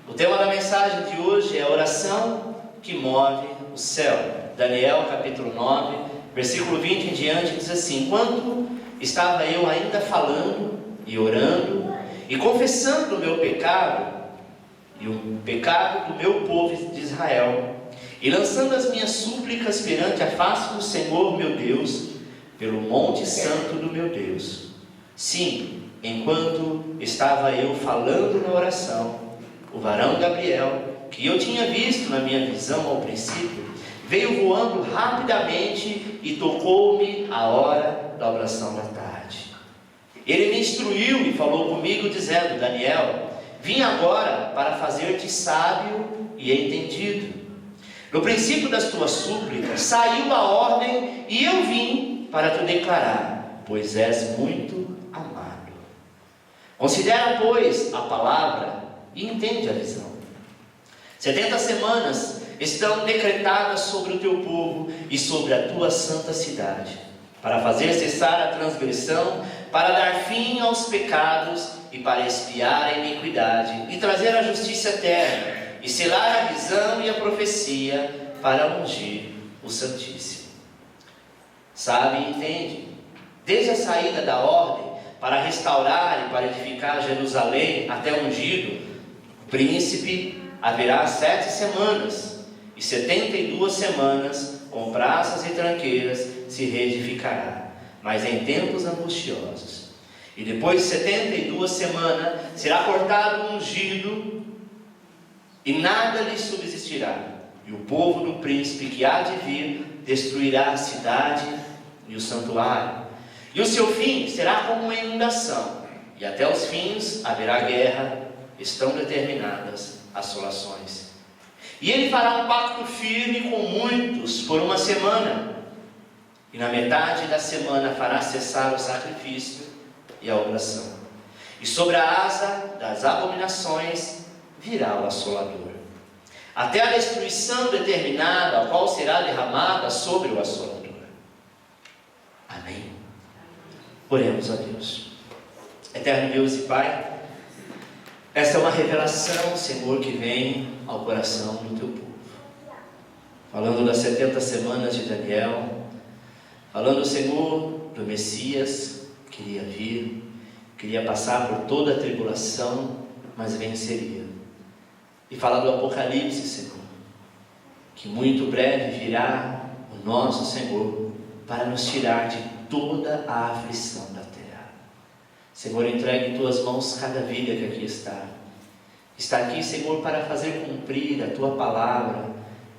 O tema da mensagem de hoje é a oração que move o céu. Daniel capítulo 9, versículo 20 em diante diz assim: enquanto estava eu ainda falando e orando e confessando o meu pecado e o pecado do meu povo de Israel, e lançando as minhas súplicas perante a face do Senhor meu Deus, pelo monte santo do meu Deus. Sim, enquanto estava eu falando na oração, o varão Gabriel, que eu tinha visto na minha visão ao princípio, veio voando rapidamente e tocou-me a hora da oração da tarde. Ele me instruiu e falou comigo dizendo: Daniel, vim agora para fazer-te sábio e entendido. No princípio das tuas súplicas saiu a ordem e eu vim para te declarar, pois és muito amado. Considera, pois, a palavra e entende a visão. 70 semanas estão decretadas sobre o teu povo e sobre a tua santa cidade, para fazer cessar a transgressão, para dar fim aos pecados e para expiar a iniquidade e trazer a justiça eterna e selar a visão e a profecia, para ungir o Santíssimo. Sabe e entende, desde a saída da ordem para restaurar e para edificar Jerusalém até ungido o príncipe, haverá 7 semanas, e 72 semanas com praças e tranqueiras se reedificará, mas em tempos angustiosos. E depois de 72 semanas será cortado o ungido, e nada lhe subsistirá. E o povo do príncipe que há de vir destruirá a cidade e o santuário. E o seu fim será como uma inundação, e até os fins haverá guerra, estão determinadas assolações. E ele fará um pacto firme com muitos por 1 semana, e na metade da semana fará cessar o sacrifício e a oração. E sobre a asa das abominações virá o assolador, até a destruição determinada, a qual será derramada sobre o assolador. Amém. Oremos a Deus. Eterno Deus e Pai, esta é uma revelação, Senhor, que vem ao coração do teu povo. Falando das 70 semanas de Daniel, falando, Senhor, do Messias que iria vir, queria passar por toda a tribulação, mas venceria. E fala do Apocalipse, Senhor, que muito breve virá o nosso Senhor para nos tirar de toda a aflição da terra. Senhor, entregue em tuas mãos cada vida que aqui está. Está aqui, Senhor, para fazer cumprir a tua palavra,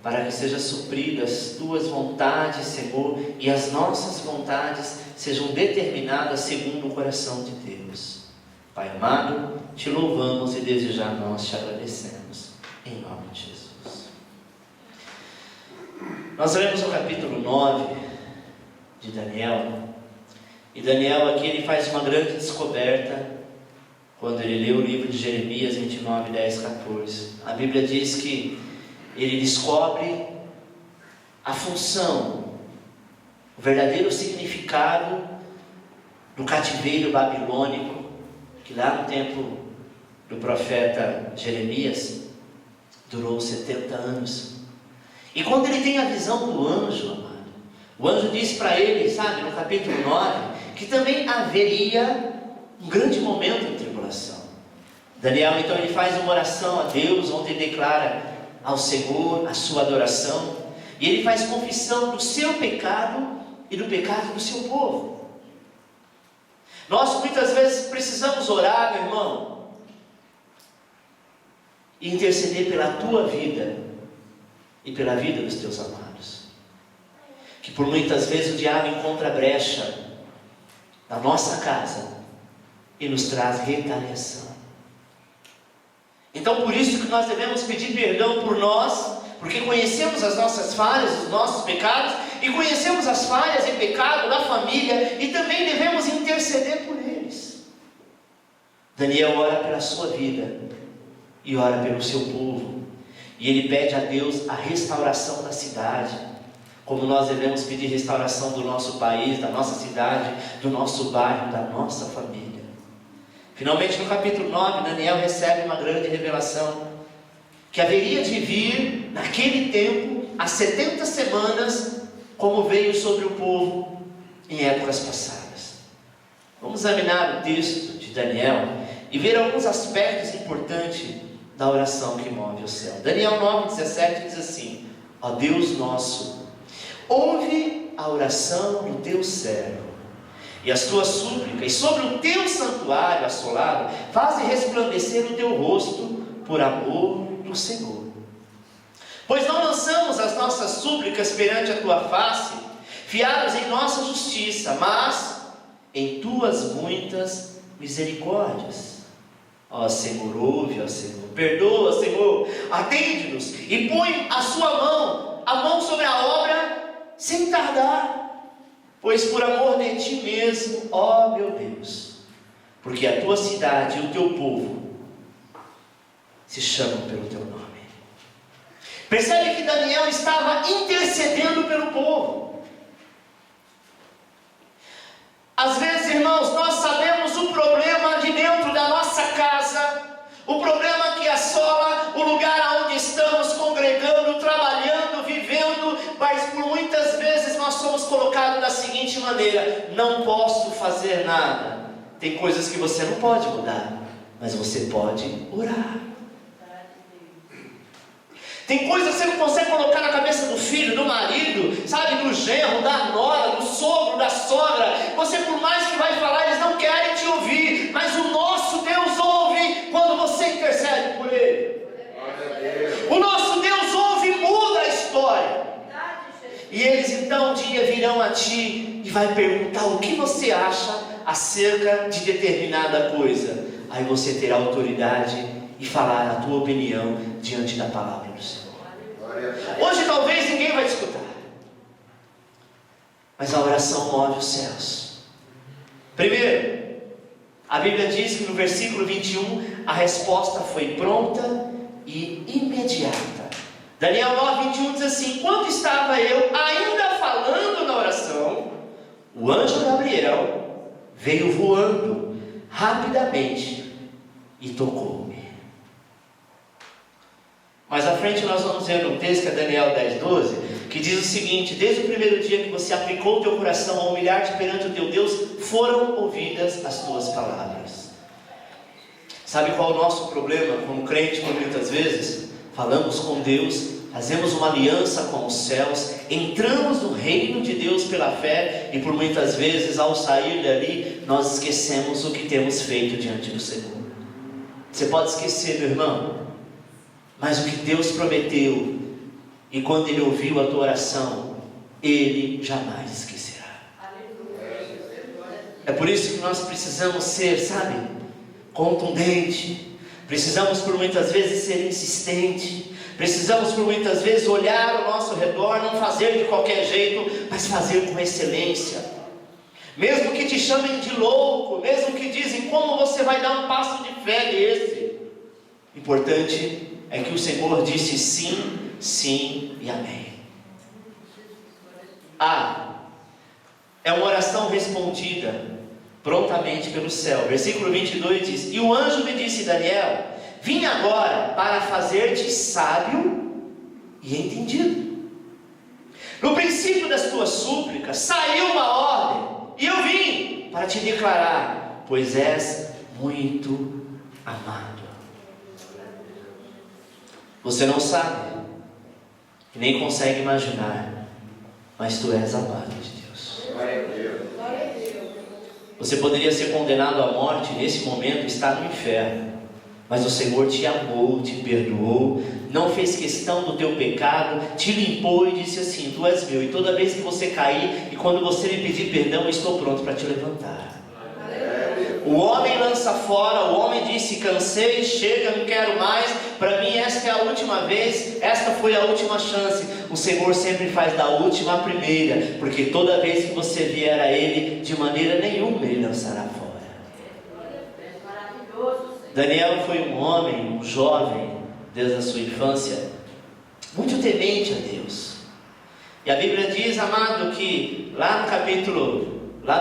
para que sejam supridas as tuas vontades, Senhor, e as nossas vontades sejam determinadas segundo o coração de Deus. Pai amado, te louvamos e desde já nós te agradecemos, em nome de Jesus. Nós lemos o capítulo 9 de Daniel, e Daniel aqui ele faz uma grande descoberta quando ele lê o livro de Jeremias 29, 10, 14. A Bíblia diz que ele descobre a função, o verdadeiro significado do cativeiro babilônico, que lá no tempo do profeta Jeremias durou 70 anos. E quando ele tem a visão do anjo, amado, o anjo disse para ele, sabe, no capítulo 9, que também haveria um grande momento de tribulação. Daniel então ele faz uma oração a Deus, onde ele declara ao Senhor a sua adoração, e ele faz confissão do seu pecado e do pecado do seu povo. Nós muitas vezes precisamos orar, meu irmão, e interceder pela tua vida e pela vida dos teus amados, que por muitas vezes o diabo encontra brecha na nossa casa e nos traz retaliação. Então por isso que nós devemos pedir perdão por nós, porque conhecemos as nossas falhas, os nossos pecados, e conhecemos as falhas e pecado da família, e também devemos interceder por eles. Daniel ora pela sua vida e ora pelo seu povo, e ele pede a Deus a restauração da cidade, como nós devemos pedir restauração do nosso país, da nossa cidade, do nosso bairro, da nossa família. Finalmente no capítulo 9, Daniel recebe uma grande revelação, que haveria de vir naquele tempo, as 70 semanas, como veio sobre o povo em épocas passadas. Vamos examinar o texto de Daniel e ver alguns aspectos importantes da oração que move o céu. Daniel 9,17 diz assim: ó Deus nosso, ouve a oração do teu servo e as tuas súplicas, e sobre o teu santuário assolado faze resplandecer o teu rosto por amor do Senhor. Pois não lançamos as nossas súplicas perante a tua face, fiados em nossa justiça, mas em tuas muitas misericórdias. Ó Senhor, ouve, ó Senhor, perdoa, Senhor, atende-nos e põe a mão sobre a obra sem tardar, pois por amor de ti mesmo, ó meu Deus, porque a tua cidade e o teu povo se chamam pelo teu nome. Percebe que Daniel estava intercedendo pelo povo. Às vezes, irmãos, nós sabemos o problema de dentro da nossa casa, o problema que assola o lugar onde estamos congregando, trabalhando, vivendo, mas por muitas vezes nós somos colocados da seguinte maneira: não posso fazer nada. Tem coisas que você não pode mudar, mas você pode orar. Tem coisas que você não consegue colocar na cabeça do filho, do marido, sabe, do genro, da nora, do sogro, da sogra. Você, por mais que vai falar, eles não querem te ouvir, mas o nosso Deus ouve quando você intercede por ele. O nosso Deus ouve e muda a história. E eles então um dia virão a ti e vai perguntar o que você acha acerca de determinada coisa. Aí você terá autoridade e falar a tua opinião diante da palavra do Senhor. Hoje talvez ninguém vai te escutar, mas a oração move os céus. Primeiro, a Bíblia diz que no versículo 21 a resposta foi pronta e imediata. Daniel 9:21 diz assim: enquanto estava eu ainda falando na oração, o anjo Gabriel veio voando rapidamente e tocou-me. Mais à frente nós vamos ver um texto que é Daniel 10:12, que diz o seguinte: desde o primeiro dia que você aplicou o teu coração a humilhar-te perante o teu Deus, foram ouvidas as tuas palavras. Sabe qual é o nosso problema como crente? Por muitas vezes falamos com Deus, fazemos uma aliança com os céus, entramos no reino de Deus pela fé, e por muitas vezes ao sair dali nós esquecemos o que temos feito diante do Senhor. Você pode esquecer, meu irmão, mas o que Deus prometeu, e quando Ele ouviu a tua oração, Ele jamais esquecerá. É por isso que nós precisamos ser, sabe, contundente. Precisamos por muitas vezes ser insistente. Precisamos por muitas vezes olhar ao nosso redor, não fazer de qualquer jeito, mas fazer com excelência. Mesmo que te chamem de louco, mesmo que dizem como você vai dar um passo de fé desse, importante é que o Senhor disse sim, sim e amém. É uma oração respondida prontamente pelo céu. Versículo 22 diz: e o anjo me disse, Daniel, vim agora para fazer-te sábio e entendido. No princípio das tuas súplicas saiu uma ordem, e eu vim para te declarar, pois és muito amado. Você não sabe, nem consegue imaginar, mas tu és amado de Deus. Você poderia ser condenado à morte nesse momento, estar no inferno, mas o Senhor te amou, te perdoou, não fez questão do teu pecado, te limpou e disse assim: tu és meu, e toda vez que você cair, e quando você me pedir perdão, eu estou pronto para te levantar. O homem lança fora, o homem disse: cansei, chega, não quero mais, para mim esta é a última vez, esta foi a última chance. O Senhor sempre faz da última a primeira, porque toda vez que você vier a Ele, de maneira nenhuma Ele lançará fora. Daniel foi um homem, um jovem, desde a sua infância, muito temente a Deus. E a Bíblia diz, amado, que lá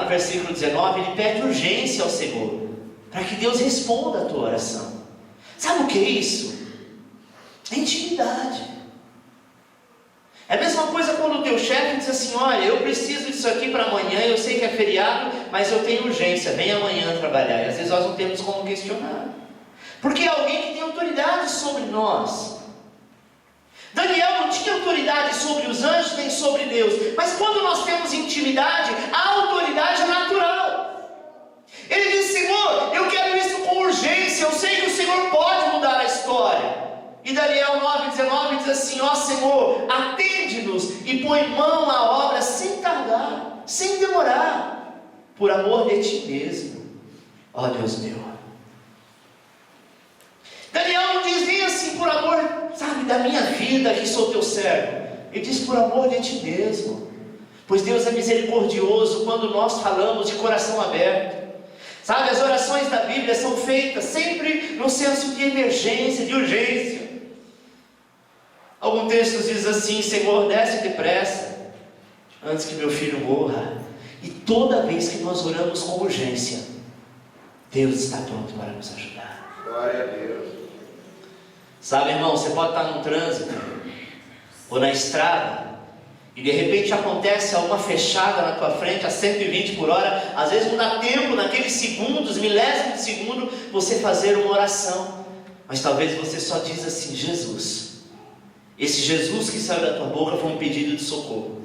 no versículo 19, ele pede urgência ao Senhor, para que Deus responda a tua oração. Sabe o que é isso? É intimidade. É a mesma coisa quando o teu chefe diz assim: olha, eu preciso disso aqui para amanhã, eu sei que é feriado, mas eu tenho urgência, vem amanhã trabalhar. E às vezes nós não temos como questionar, porque é alguém que tem autoridade sobre nós. Daniel não tinha autoridade sobre os anjos nem sobre Deus, mas quando nós temos intimidade, a autoridade é natural. Ele diz: Senhor, eu quero isso com urgência, eu sei que o Senhor pode mudar a história. E Daniel 9,19 diz assim: ó Senhor, atende-nos e põe mão à obra sem tardar, sem demorar, por amor de Ti mesmo, ó Deus meu. Daniel não diz nem assim por amor, sabe, da minha vida, que sou teu servo. Ele diz por amor de Ti mesmo, pois Deus é misericordioso quando nós falamos de coração aberto. Sabe, as orações da Bíblia são feitas sempre no senso de emergência, de urgência. Algum texto diz assim: Senhor, desce depressa, antes que meu filho morra. E toda vez que nós oramos com urgência, Deus está pronto para nos ajudar. Glória a Deus. Sabe, irmão, você pode estar no trânsito ou na estrada e de repente acontece alguma fechada na tua frente a 120 por hora. Às vezes não dá tempo, naqueles segundos, milésimos de segundo, você fazer uma oração. Mas talvez você só diz assim: Jesus. Esse Jesus que saiu da tua boca foi um pedido de socorro.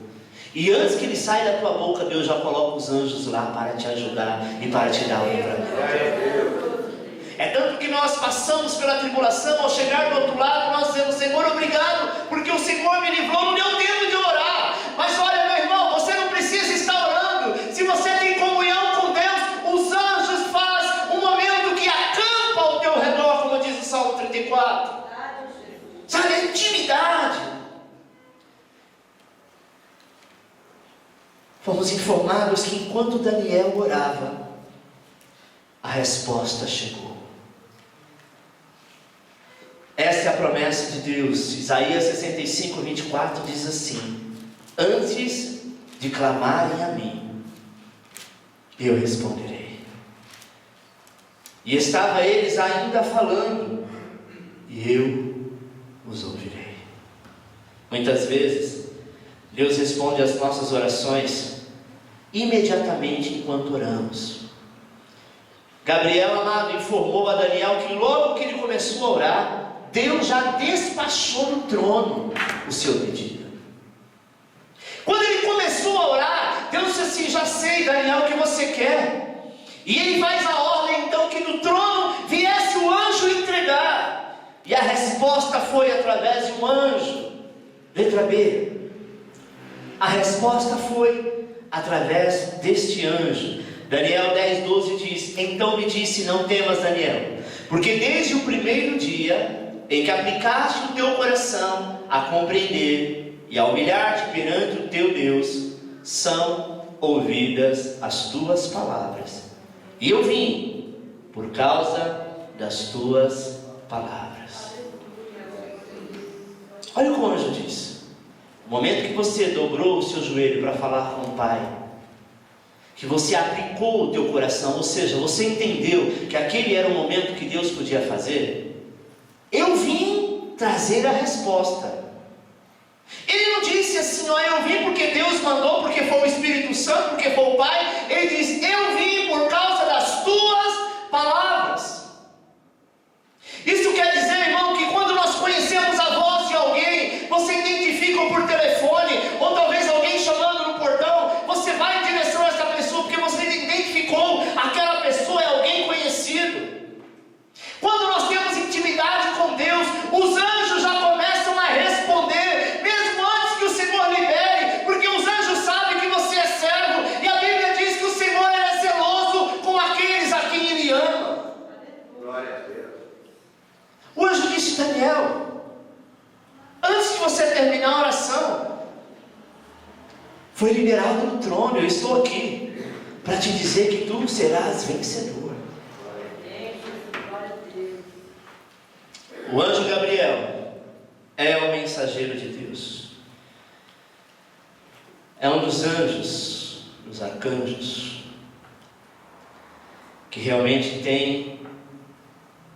E antes que ele saia da tua boca, Deus já coloca os anjos lá para te ajudar e para te dar o livramento. É tanto que nós passamos pela tribulação, ao chegar do outro lado, nós dizemos: Senhor, obrigado, porque o Senhor me livrou, não deu tempo de orar. Mas olha, meu irmão, você não precisa estar orando. Se você tem comunhão com Deus, os anjos fazem um momento que acampa ao teu redor, como diz o Salmo 34. Sabe, a intimidade. Fomos informados que enquanto Daniel orava, a resposta chegou. Essa é a promessa de Deus. Isaías 65, 24 diz assim: antes de clamarem a mim, eu responderei. E estava eles ainda falando, e eu os ouvirei. Muitas vezes Deus responde às nossas orações imediatamente enquanto oramos. Gabriel, amado, informou a Daniel que logo que ele começou a orar, Deus já despachou no trono o seu pedido. Quando ele começou a orar, Deus disse assim: já sei, Daniel, o que você quer. E ele faz a ordem então que do trono viesse o anjo entregar. E a resposta foi através de um anjo. Letra B. A resposta foi através deste anjo. Daniel 10, 12 diz: então me disse, não temas, Daniel, porque desde o primeiro dia em que aplicaste o teu coração a compreender e a humilhar-te perante o teu Deus, são ouvidas as tuas palavras. E eu vim por causa das tuas palavras. Olha o que o anjo diz. O momento que você dobrou o seu joelho para falar com o Pai, que você aplicou o teu coração, ou seja, você entendeu que aquele era o momento que Deus podia fazer, eu vim trazer a resposta. Ele não disse assim: ó, eu vim porque Deus mandou, porque foi o Espírito Santo, porque foi o Pai. Ele diz: eu vim por causa das tuas palavras. Isso quer dizer, irmão, que quando nós conhecemos a voz de alguém, você identifica por telefone, ou talvez alguém chamando no portão, você vai em direção a essa pessoa, porque você identificou, aquela pessoa é alguém conhecido. Quando nós temos intimidade com Deus, os anjos já começam a responder, mesmo antes que o Senhor libere, porque os anjos sabem que você é servo, e a Bíblia diz que o Senhor é zeloso com aqueles a quem Ele ama. Glória a Deus. O anjo disse: Daniel, antes de você terminar a oração, foi liberado no trono, eu estou aqui para te dizer que tu serás vencedor. O anjo Gabriel é o mensageiro de Deus. É um dos anjos, dos arcanjos, que realmente tem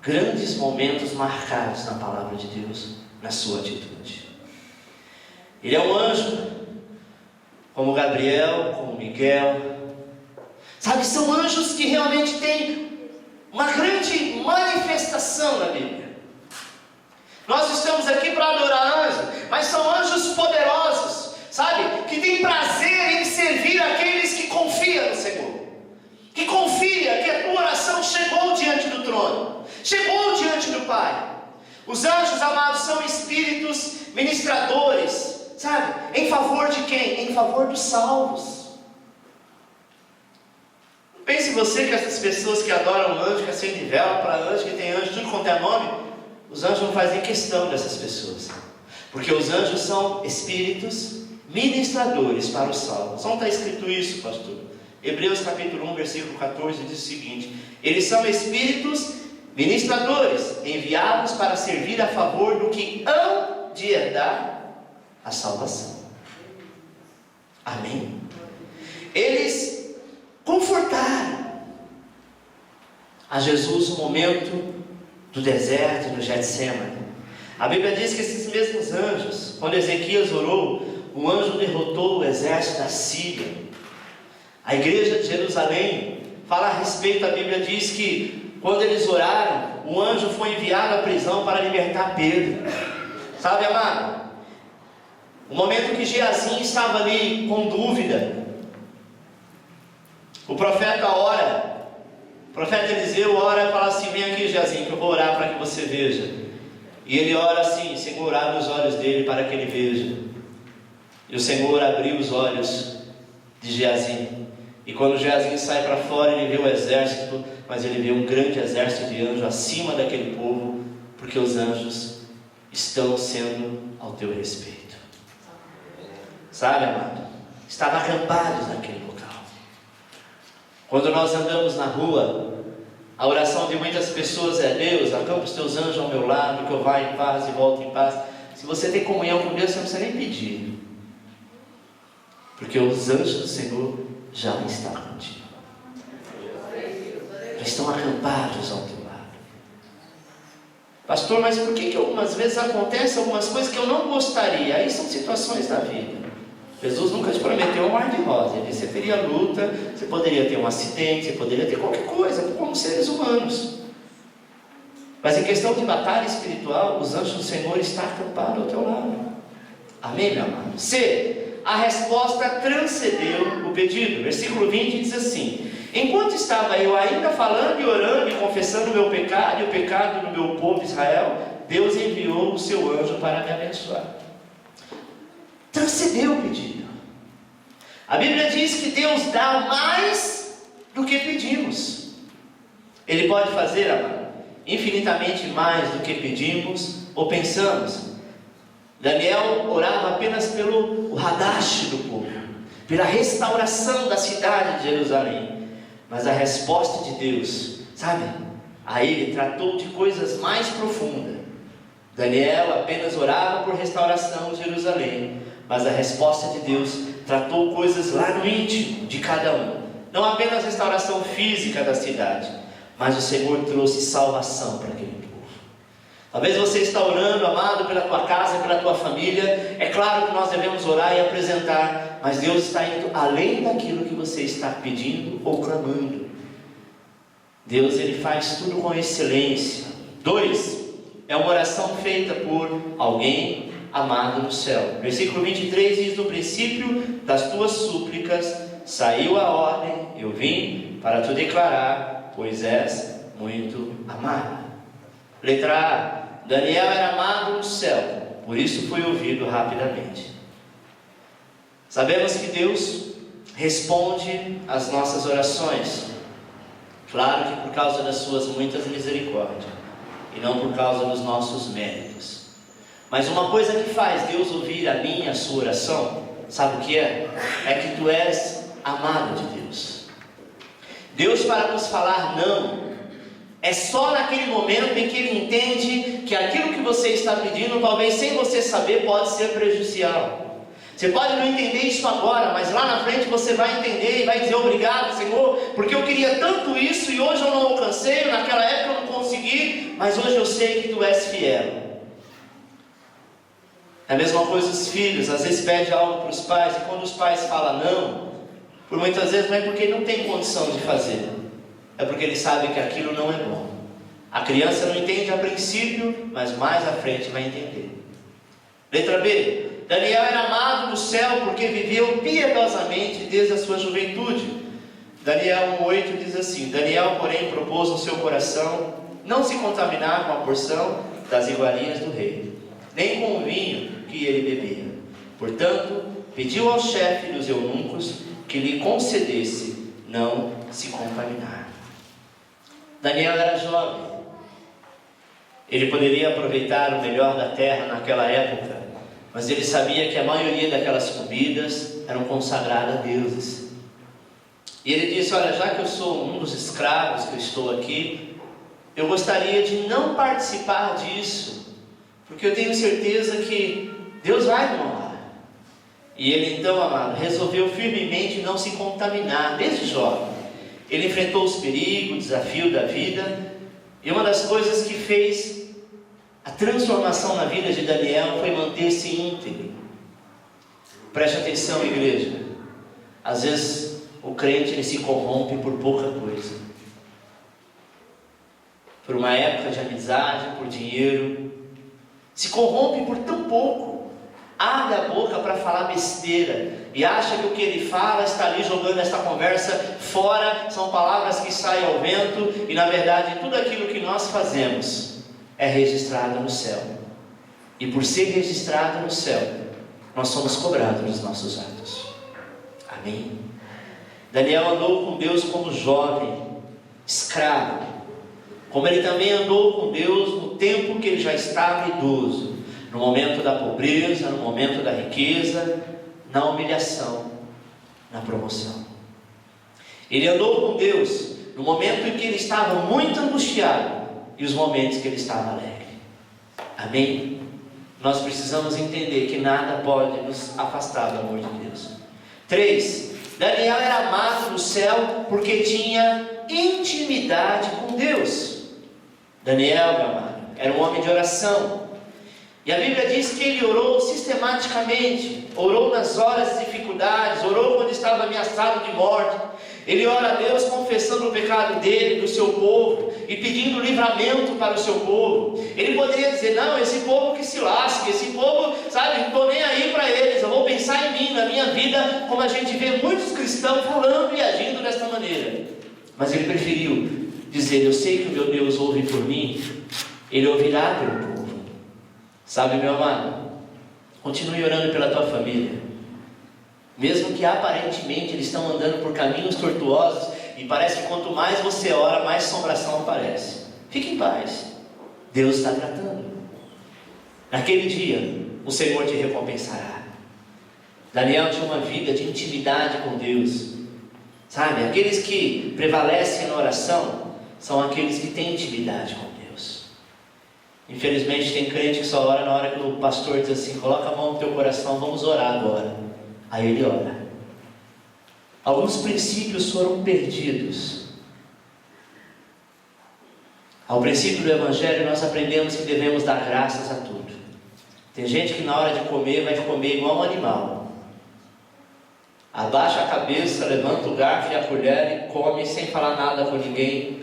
grandes momentos marcados na palavra de Deus. na sua atitude. Ele é um anjo, como Gabriel, como Miguel. Sabe, são anjos que realmente têm uma grande manifestação na Bíblia. Nós estamos aqui para adorar anjos, mas são anjos poderosos, sabe, que têm prazer em servir aqueles que confiam no Senhor, que confia que a tua oração chegou diante do trono, chegou diante do Pai. Os anjos, amados, são espíritos ministradores, sabe, em favor de quem? Em favor dos salvos. Pense você que essas pessoas que adoram anjo, que acendem vela para anjo, que tem anjo, tudo quanto é nome, os anjos não fazem questão dessas pessoas, porque os anjos são espíritos ministradores para os salvos. Onde está escrito isso, pastor? Hebreus capítulo 1, versículo 14 diz o seguinte: eles são espíritos ministradores, enviados para servir a favor do que hão de herdar a salvação. Amém? Eles confortaram a Jesus no momento do deserto, no Getsemane. A Bíblia diz que esses mesmos anjos, quando Ezequias orou, o anjo derrotou o exército da Síria. A igreja de Jerusalém fala a respeito, a Bíblia diz que quando eles oraram, o anjo foi enviado à prisão para libertar Pedro. Sabe, amado, o momento que Geazim estava ali com dúvida, o profeta ora, o profeta Eliseu ora e fala assim: vem aqui, Geazim, que eu vou orar para que você veja. E ele ora assim: Senhor, abre os olhos dele para que ele veja. E o Senhor abriu os olhos de Geazim. E quando Geazim sai para fora, ele vê o exército, mas ele vê um grande exército de anjos acima daquele povo, porque os anjos estão sendo ao teu respeito. Sabe, amado, estavam acampados naquele local. Quando nós andamos na rua, a oração de muitas pessoas é: Deus, acampa os teus anjos ao meu lado, que eu vá em paz e volte em paz. Se você tem comunhão com Deus, você não precisa nem pedir, porque os anjos do Senhor já estão contigo, já estão acampados ao teu lado. Pastor, mas por que algumas vezes acontecem algumas coisas que eu não gostaria? Aí são situações da vida. Jesus nunca te prometeu um mar de rosa. Ele disse: você teria luta, você poderia ter um acidente, você poderia ter qualquer coisa, como seres humanos. Mas em questão de batalha espiritual, os anjos do Senhor estão acampados ao teu lado. Amém, meu amado? C. A resposta transcendeu o pedido. Versículo 20 diz assim: enquanto estava eu ainda falando e orando e confessando o meu pecado e o pecado do meu povo Israel, Deus enviou o seu anjo para me abençoar. Transcendeu o pedido. A Bíblia diz que Deus dá mais do que pedimos. Ele pode fazer, amado, infinitamente mais do que pedimos ou pensamos. Daniel orava apenas pelo Hadash do povo, pela restauração da cidade de Jerusalém. Mas a resposta de Deus, sabe, a ele tratou de coisas mais profundas. Daniel apenas orava por restauração de Jerusalém, mas a resposta de Deus tratou coisas lá no íntimo de cada um. Não apenas restauração física da cidade, mas o Senhor trouxe salvação para aquele povo. Talvez você está orando, amado, pela tua casa, pela tua família. É claro que nós devemos orar e apresentar, mas Deus está indo além daquilo que você está pedindo ou clamando. Deus, Ele faz tudo com excelência. 2. É uma oração feita por alguém amado no céu. Versículo 23 diz: no princípio das tuas súplicas saiu a ordem, eu vim para te declarar, pois és muito amado. Letra A. Daniel era amado no céu, por isso foi ouvido rapidamente. Sabemos que Deus responde às nossas orações, claro que por causa das suas muitas misericórdias, e não por causa dos nossos méritos. Mas uma coisa que faz Deus ouvir a minha e a sua oração, sabe o que é? É que tu és amado de Deus. Deus, para nos falar não, é só naquele momento em que Ele entende que aquilo que você está pedindo, talvez sem você saber, pode ser prejudicial. Você pode não entender isso agora, mas lá na frente você vai entender e vai dizer: obrigado, Senhor, porque eu queria tanto isso e hoje eu não alcancei, naquela época eu não consegui, mas hoje eu sei que Tu és fiel. É a mesma coisa os filhos, às vezes pedem algo para os pais, e quando os pais falam não, por muitas vezes não é porque não tem condição de fazer, é porque ele sabe que aquilo não é bom. A criança não entende a princípio, mas mais à frente vai entender. Letra B. Daniel era amado no céu porque viveu piedosamente desde a sua juventude. Daniel 1,8 diz assim: Daniel, porém, propôs no seu coração não se contaminar com a porção das iguarias do rei, nem com o vinho que ele bebia. Portanto, pediu ao chefe dos eunucos que lhe concedesse não se contaminar. Daniel era jovem. Ele poderia aproveitar o melhor da terra naquela época, mas ele sabia que a maioria daquelas comidas eram consagradas a deuses. E ele disse: olha, já que eu sou um dos escravos que estou aqui, eu gostaria de não participar disso, porque eu tenho certeza que Deus vai me honrar. E ele então, amado, resolveu firmemente não se contaminar, desde jovem. Ele enfrentou os perigos, o desafio da vida, e uma das coisas que fez a transformação na vida de Daniel foi manter-se íntegro. Preste atenção, igreja. Às vezes o crente ele se corrompe por pouca coisa, por uma época de amizade, por dinheiro, se corrompe por tão pouco. Abre a boca para falar besteira e acha que o que ele fala está ali jogando esta conversa fora. São palavras que saem ao vento, e na verdade tudo aquilo que nós fazemos é registrado no céu, e por ser registrado no céu, nós somos cobrados dos nossos atos. Amém? Daniel andou com Deus como jovem, escravo, como ele também andou com Deus no tempo que ele já estava idoso, no momento da pobreza, no momento da riqueza, na humilhação, na promoção. Ele andou com Deus no momento em que ele estava muito angustiado e os momentos que ele estava alegre. Amém? Nós precisamos entender que nada pode nos afastar do amor de Deus. 3. Daniel era amado no céu porque tinha intimidade com Deus. Daniel, meu amado, era um homem de oração. E a Bíblia diz que ele orou sistematicamente, orou nas horas de dificuldades, orou quando estava ameaçado de morte. Ele ora a Deus confessando o pecado dele, do seu povo, e pedindo livramento para o seu povo. Ele poderia dizer: não, esse povo que se lasque, esse povo, sabe, não estou nem aí para eles, eu vou pensar em mim, na minha vida, como a gente vê muitos cristãos falando e agindo desta maneira. Mas ele preferiu dizer: eu sei que o meu Deus ouve por mim, ele ouvirá pelo povo. Sabe, meu amado, continue orando pela tua família, mesmo que aparentemente eles estão andando por caminhos tortuosos, e parece que quanto mais você ora, mais assombração aparece. Fique em paz, Deus está tratando. Naquele dia, o Senhor te recompensará. Daniel tinha uma vida de intimidade com Deus. Sabe, aqueles que prevalecem na oração são aqueles que têm intimidade com Deus. Infelizmente tem crente que só ora na hora que o pastor diz assim: coloca a mão no teu coração, vamos orar agora. Aí ele ora. Alguns princípios foram perdidos. Ao princípio do Evangelho nós aprendemos que devemos dar graças a tudo. Tem gente que na hora de comer vai comer igual um animal. Abaixa a cabeça, levanta o garfo e a colher e come sem falar nada com ninguém.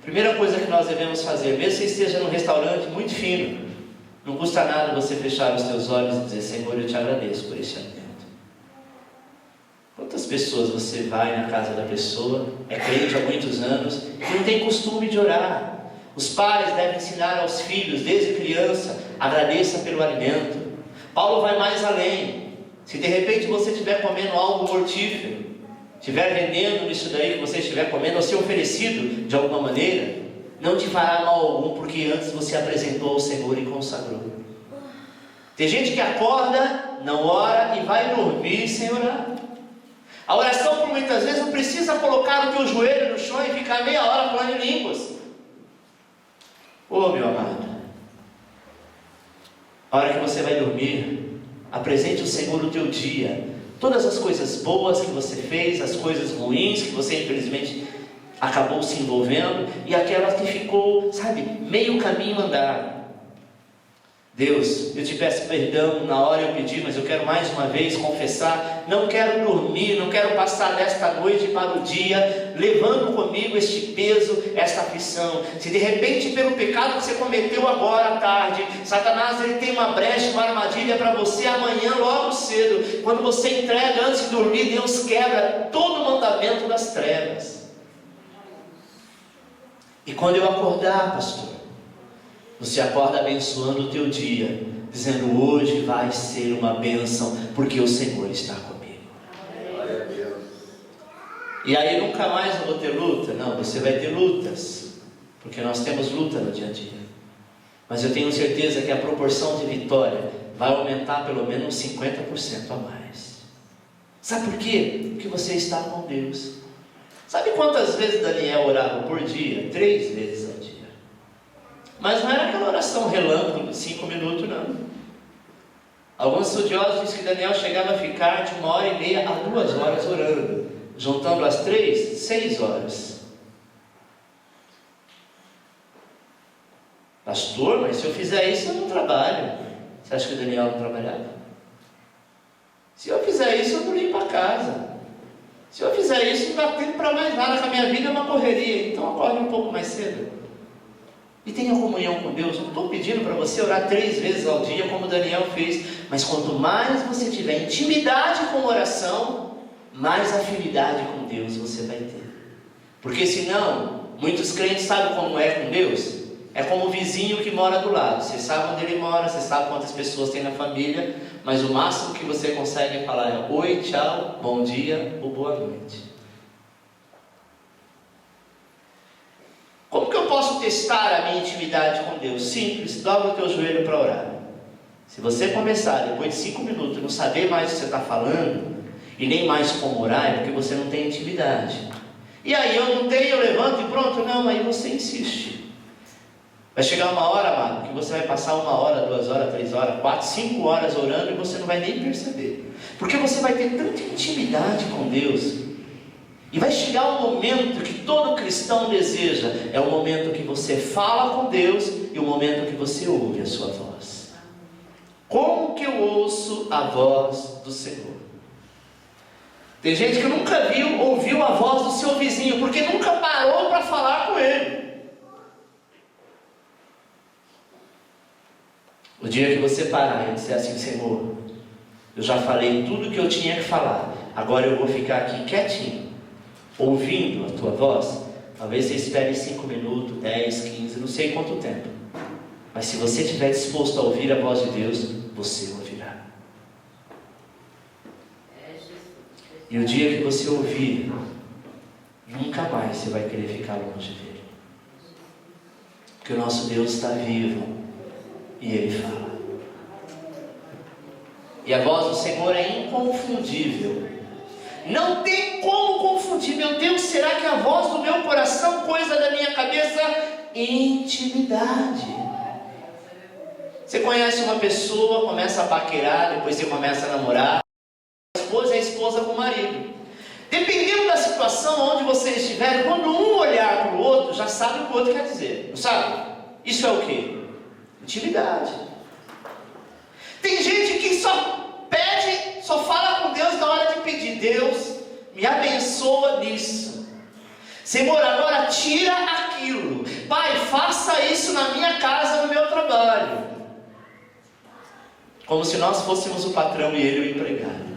Primeira coisa que nós devemos fazer, mesmo que você esteja num restaurante muito fino, não custa nada você fechar os teus olhos e dizer: Senhor, eu te agradeço por esse alimento. Quantas pessoas você vai na casa da pessoa, é crente há muitos anos, e não tem costume de orar? Os pais devem ensinar aos filhos, desde criança: agradeça pelo alimento. Paulo vai mais além. Se de repente você estiver comendo algo mortífero, tiver veneno nisso daí que você estiver comendo, ou ser oferecido de alguma maneira, não te fará mal algum, porque antes você apresentou ao Senhor e consagrou. Tem gente que acorda, não ora e vai dormir sem orar. A oração, por muitas vezes, não precisa colocar o teu joelho no chão e ficar meia hora falando em línguas. Meu amado, a hora que você vai dormir, apresente ao Senhor o teu dia, todas as coisas boas que você fez, as coisas ruins que você infelizmente acabou se envolvendo, e aquelas que ficou, sabe, meio caminho andado. Deus, eu te peço perdão, na hora eu pedi, mas eu quero mais uma vez confessar, não quero dormir, não quero passar desta noite para o dia, levando comigo este peso, esta aflição. Se de repente pelo pecado que você cometeu agora à tarde, Satanás ele tem uma brecha, uma armadilha para você amanhã logo cedo, quando você entrega antes de dormir, Deus quebra todo o mandamento das trevas. E quando eu acordar, pastor, você acorda abençoando o teu dia, dizendo: hoje vai ser uma bênção, porque o Senhor está comigo. Glória a Deus. E aí nunca mais eu vou ter luta? Não, você vai ter lutas, porque nós temos luta no dia a dia. Mas eu tenho certeza que a proporção de vitória vai aumentar pelo menos 50% a mais. Sabe por quê? Porque você está com Deus. Sabe quantas vezes Daniel orava por dia? 3 vezes ao dia. Mas não era aquela oração relâmpago de 5 minutos, não. Alguns estudiosos dizem que Daniel chegava a ficar de 1h30 a 2 horas orando, juntando as 3, 6 horas. Pastor, mas se eu fizer isso eu não trabalho. Você acha que Daniel não trabalhava? Se eu fizer isso eu não limpo a casa. Se eu fizer isso não dá tempo para mais nada, que a minha vida é uma correria. Então acorde um pouco mais cedo e tenha comunhão com Deus. Não estou pedindo para você orar 3 vezes ao dia como Daniel fez, mas quanto mais você tiver intimidade com oração, mais afinidade com Deus você vai ter. Porque senão, muitos crentes sabem como é com Deus. É como o vizinho que mora do lado. Você sabe onde ele mora, você sabe quantas pessoas tem na família, mas o máximo que você consegue falar é: oi, tchau, bom dia ou boa noite. Como que eu posso testar a minha intimidade com Deus? Simples, dobra o teu joelho para orar. Se você começar depois de 5 minutos não saber mais o que você está falando, e nem mais como orar, é porque você não tem intimidade. E aí, eu não tenho, eu levanto e pronto? Não, aí você insiste. Vai chegar uma hora, amado, que você vai passar 1 hora, 2 horas, 3 horas, 4, 5 horas orando e você não vai nem perceber. Porque você vai ter tanta intimidade com Deus. E vai chegar um momento que todo cristão deseja. É o momento que você fala com Deus e o momento que você ouve a sua voz. Como que eu ouço a voz do Senhor? Tem gente que nunca ouviu a voz do seu vizinho, porque nunca parou para falar com ele. O dia que você parar e disser assim: Senhor, eu já falei tudo que eu tinha que falar, agora eu vou ficar aqui quietinho, ouvindo a tua voz. Talvez você espere 5 minutos, 10, 15, não sei quanto tempo. Mas se você estiver disposto a ouvir a voz de Deus, você ouvirá. E o dia que você ouvir, nunca mais você vai querer ficar longe dele. Porque o nosso Deus está vivo e Ele fala. E a voz do Senhor é inconfundível. Não tem como confundir. Meu Deus, será que a voz do meu coração, coisa da minha cabeça? Intimidade. Você conhece uma pessoa, começa a paquerar, depois você começa a namorar. A esposa é a esposa com o marido. Dependendo da situação onde você estiver, quando um olhar para o outro, já sabe o que o outro quer dizer. Não sabe? Isso é o quê? Intimidade. Tem gente que só pede, só fala com Deus na hora de pedir: Deus, me abençoa nisso. Senhor, agora tira aquilo. Pai, faça isso na minha casa, no meu trabalho. Como se nós fôssemos o patrão e ele o empregado.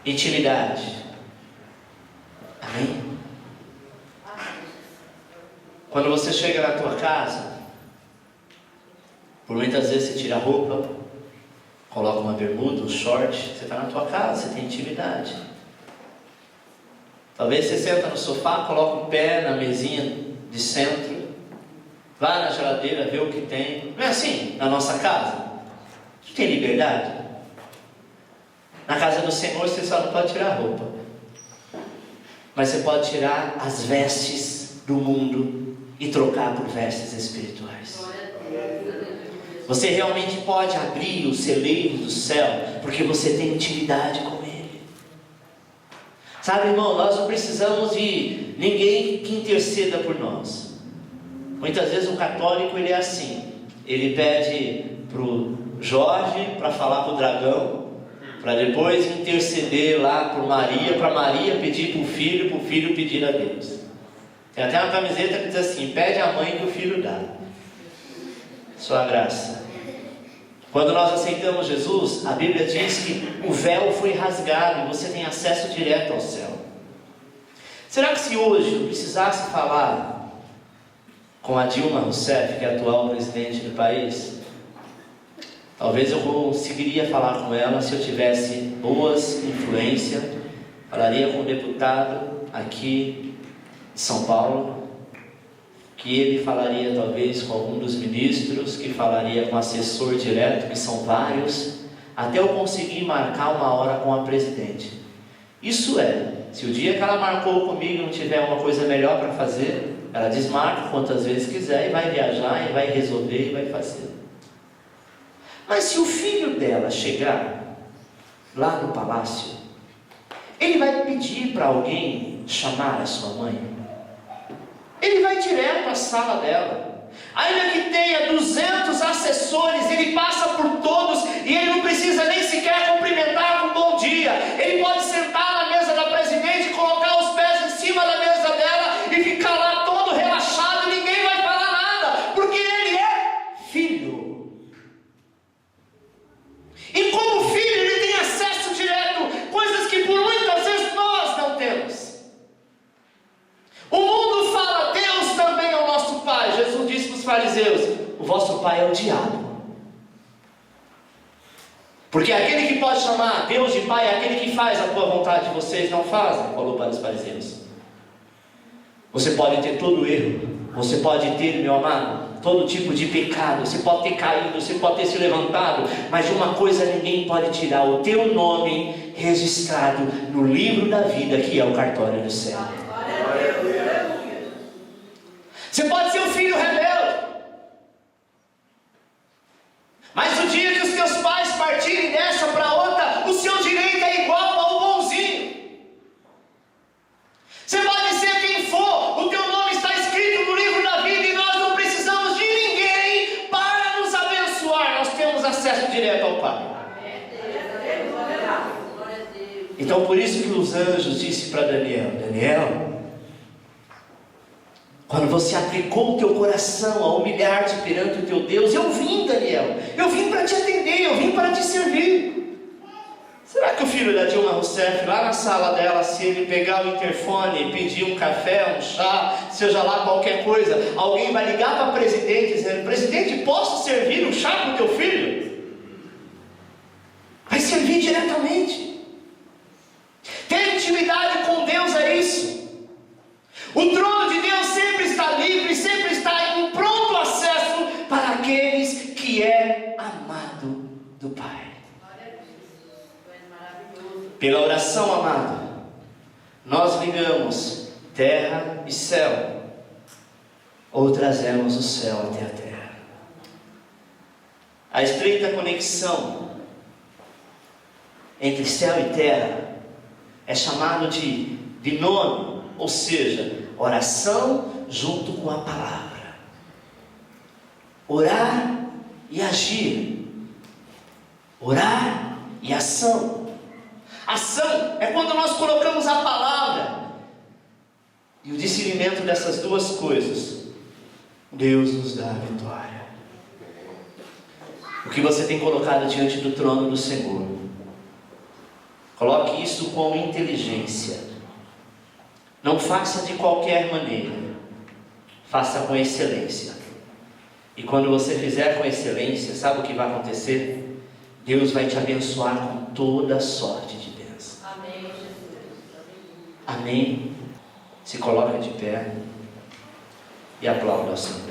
Intimidade. Amém? Quando você chega na tua casa, por muitas vezes você tira a roupa, coloca uma bermuda, um short, você está na tua casa, você tem intimidade. Talvez você senta no sofá, coloca o pé na mesinha de centro, vai na geladeira, vê o que tem. Não é assim na nossa casa? Você tem liberdade? Na casa do Senhor você só não pode tirar a roupa, mas você pode tirar as vestes do mundo e trocar por vestes espirituais. Você realmente pode abrir os celeiros do céu, porque você tem intimidade com Ele. Sabe, irmão, nós não precisamos de ninguém que interceda por nós. Muitas vezes o católico ele é assim: ele pede para o Jorge para falar para o dragão, para depois interceder lá por Maria, para Maria pedir para o filho pedir a Deus. Tem até uma camiseta que diz assim: pede à mãe que o filho dá. Sua graça. Quando nós aceitamos Jesus, a Bíblia diz que o véu foi rasgado e você tem acesso direto ao céu. Será que se hoje eu precisasse falar com a Dilma Rousseff, que é a atual presidente do país, talvez eu conseguiria falar com ela se eu tivesse boas influências, falaria com o deputado aqui de São Paulo, que ele falaria talvez com algum dos ministros, que falaria com o assessor direto, que são vários, até eu conseguir marcar uma hora com a presidente. Isso se o dia que ela marcou comigo não tiver uma coisa melhor para fazer, ela desmarca quantas vezes quiser e vai viajar e vai resolver e vai fazer. Mas se o filho dela chegar lá no palácio, ele vai pedir para alguém chamar a sua mãe? Ele vai direto à sala dela. Ainda que tenha 200 assessores, ele passa por todos e ele não precisa nem sequer cumprimentar com um bom dia. Ele pode sentar na mesa da presidente, colocar os pés em cima da mesa dela e ficar lá todo relaxado e ninguém vai falar nada, porque ele é filho. E como filho, ele tem acesso direto, coisas que por muitas vezes nós não temos. O mundo fala: Deus também é o nosso Pai. Jesus disse para os fariseus: o vosso pai é o diabo. Porque aquele que pode chamar Deus de Pai é aquele que faz a tua vontade, vocês não fazem, falou para os fariseus. Você pode ter todo erro, você pode ter, meu amado, todo tipo de pecado, você pode ter caído, você pode ter se levantado, mas de uma coisa ninguém pode tirar: o teu nome registrado no livro da vida, que é o cartório do céu. Você pode ser um filho rebelde, mas o dia que os teus pais partirem dessa para outra, o seu direito é igual ao bonzinho. Você pode ser quem for, o teu nome está escrito no livro da vida e nós não precisamos de ninguém para nos abençoar. Nós temos acesso direto ao Pai. Então por isso que os anjos disseram para Daniel: Daniel, quando você aplicou o teu coração a humilhar-te perante o teu Deus, eu vim, Daniel, eu vim para te atender, eu vim para te servir. Será que o filho da Dilma Rousseff, lá na sala dela, se ele pegar o interfone e pedir um café, um chá, seja lá qualquer coisa, alguém vai ligar para a presidente dizendo: presidente, posso servir um chá para o teu filho? Vai servir diretamente. Ter intimidade com Deus é isso. O trono de Deus sempre está livre, sempre está em pronto acesso para aqueles que é amado do Pai. Pela oração, amado, nós ligamos terra e céu, ou trazemos o céu até a terra. A estreita conexão entre céu e terra é chamado de binômio, ou seja, oração junto com a palavra. Orar e agir. Orar e ação. Ação é quando nós colocamos a palavra. E o discernimento dessas duas coisas, Deus nos dá a vitória. O que você tem colocado diante do trono do Senhor, coloque isso com inteligência. Não faça de qualquer maneira, faça com excelência. E quando você fizer com excelência, sabe o que vai acontecer? Deus vai te abençoar com toda sorte de bênção. Amém, Jesus. Amém. Se coloca de pé e aplauda ao Senhor.